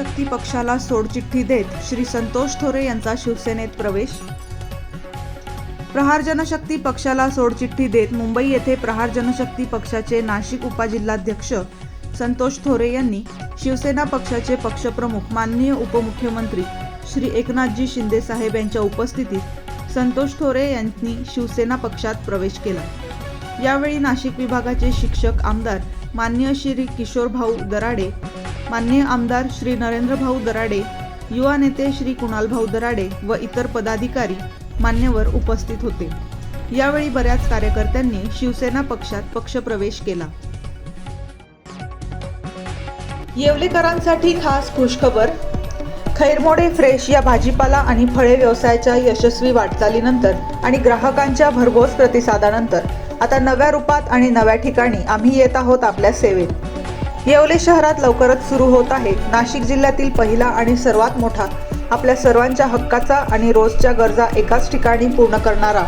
जनशक्ती पक्षाला सोडचिठ्ठी देत श्री संतोष थोरे यांचा शिवसेनेत प्रवेश. प्रहार जनशक्ती पक्षाला सोडचिठ्ठी देत मुंबई येथे प्रहार जनशक्ती पक्षाचे नाशिक उपजिल्हाध्यक्ष संतोष थोरे यांनी शिवसेना पक्षाचे पक्षप्रमुख माननीय उपमुख्यमंत्री श्री एकनाथजी शिंदे साहेब यांच्या उपस्थितीत संतोष थोरे यांनी शिवसेना पक्षात प्रवेश केला. यावेळी नाशिक विभागाचे शिक्षक आमदार माननीय श्री किशोरभाऊ दराडे, माननीय आमदार श्री नरेंद्रभाऊ दराडे, युवा नेते श्री कुणालभाऊ दराडे व इतर पदाधिकारी मान्यवर उपस्थित होते. यावेळी बऱ्याच कार्यकर्त्यांनी शिवसेना पक्षात पक्षप्रवेश केला. येवलेकरांसाठी खास खुशखबर. खैरमोडे फ्रेश या भाजीपाला आणि फळे व्यवसायाच्या यशस्वी वाटचालीनंतर आणि ग्राहकांच्या भरघोस प्रतिसादानंतर आता नव्या रूपात आणि नव्या ठिकाणी आम्ही येत आहोत आपल्या सेवेत. येवले शहरात लवकरच सुरू होत आहे नाशिक जिल्ह्यातील पहिला आणि सर्वात मोठा, आपल्या सर्वांच्या हक्काचा आणि रोजच्या गरजा एकाच ठिकाणी पूर्ण करणारा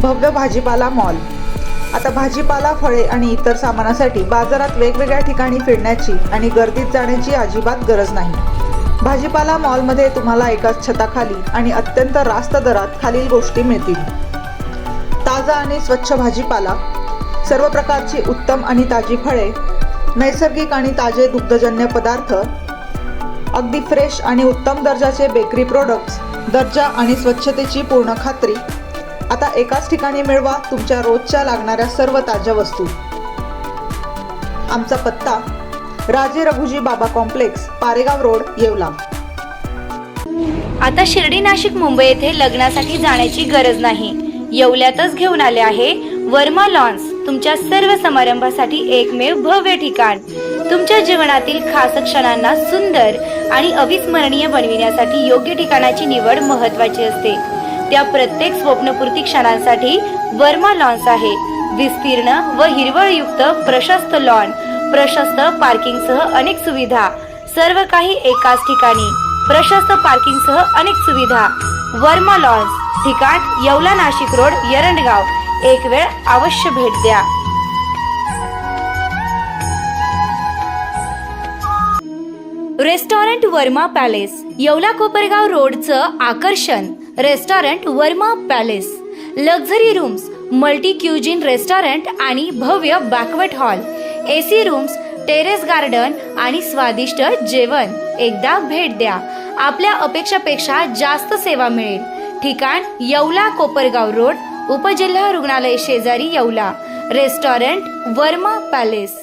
भव्य भाजीपाला मॉल. आता भाजीपाला, फळे आणि इतर सामानासाठी बाजारात वेगवेगळ्या ठिकाणी फिरण्याची आणि गर्दीत जाण्याची अजिबात गरज नाही. भाजीपाला मॉलमध्ये तुम्हाला एकाच छताखाली आणि अत्यंत रास्त दरात खालील गोष्टी मिळतील. ताजा आणि स्वच्छ भाजीपाला, सर्व प्रकारची उत्तम आणि ताजी फळे, नैसर्गिक आणि ताजे दुग्धजन्य पदार्थ, अगदी फ्रेश आणि उत्तम दर्जाचे बेकरी प्रोडक्ट्स, दर्जा आणि स्वच्छतेची पूर्ण खात्री. आता एकाच ठिकाणी मिळवा तुमच्या रोजच्या लागणाऱ्या सर्व ताज्या वस्तू. आमचा पत्ता राजे रघुजी बाबा कॉम्प्लेक्स, पारेगाव रोड, येवला. आता शिर्डी, नाशिक, मुंबई येथे लग्नासाठी जाण्याची गरज नाही. येवल्यातच घेऊन आले आहे वर्मा लॉन्स, तुमच्या सर्व समारंभासाठी एकमेव भव्य ठिकाण. तुमच्या जीवनातील खास क्षणांना सुंदर आणि अविस्मरणीय बनविण्यासाठी योग्य ठिकाणाची निवड महत्त्वाची असते. त्या प्रत्येक स्वप्नपूर्ती क्षणांसाठी वर्मा लॉन्स आहे. विस्तीर्ण व हिरवळयुक्त प्रशस्त लॉन, प्रशस्त पार्किंगसह अनेक सुविधा, सर्व काही एकाच ठिकाणी. प्रशस्त पार्किंगसह अनेक सुविधा. वर्मा लॉन्स, ठिकाण येवला, नाशिक रोड, एरंडगाव. एक वेळ अवश्य भेट द्या. रेस्टॉरंट वर्मा पॅलेस, येवला कोपरगाव रोडचं आकर्षण. Restaurant Verma palace, luxury rooms, multi cuisine restaurant आणि भव्य banquet hall, AC rooms, terrace garden आणि स्वादिष्ट जेवण. एकदा भेट द्या. आपल्या अपेक्षापेक्षा जास्त सेवा मिळेल. ठिकाण येवला कोपरगाव रोड, उपजिल्हा रुग्णालय शेजारी, येवला. Restaurant Verma palace.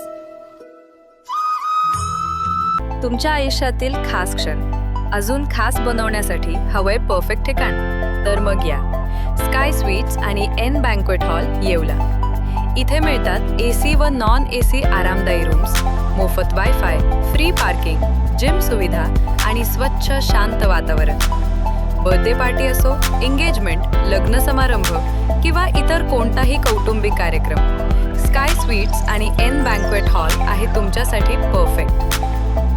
तुमच्या आयुष्यातील खास क्षण अजून खास बनवण्यासाठी हवंय परफेक्ट ठिकाण? तर मग या स्काय स्वीट्स आणि एन बँक्वेट हॉल, येवला. इथे मिळतात AC व नॉन AC आरामदायी रूम्स, मोफत वायफाय, फ्री पार्किंग, जिम सुविधा आणि स्वच्छ शांत वातावरण. बर्थडे पार्टी असो, एंगेजमेंट, लग्न समारंभ किंवा इतर कोणताही कौटुंबिक कार्यक्रम, स्काय स्वीट्स आणि एन बँक्वेट हॉल आहे तुमच्यासाठी परफेक्ट.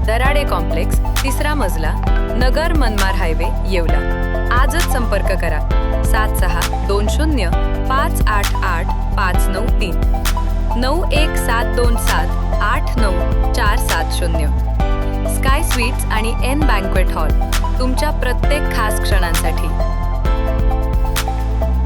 दराडे कॉम्प्लेक्स, 3रा मजला, नगर मनमाड हायवे, येवला. आजच संपर्क करा 7620 588 593 91727 89470. स्काय स्वीट्स आणि एन बँक्वेट हॉल, तुमच्या प्रत्येक खास क्षणांसाठी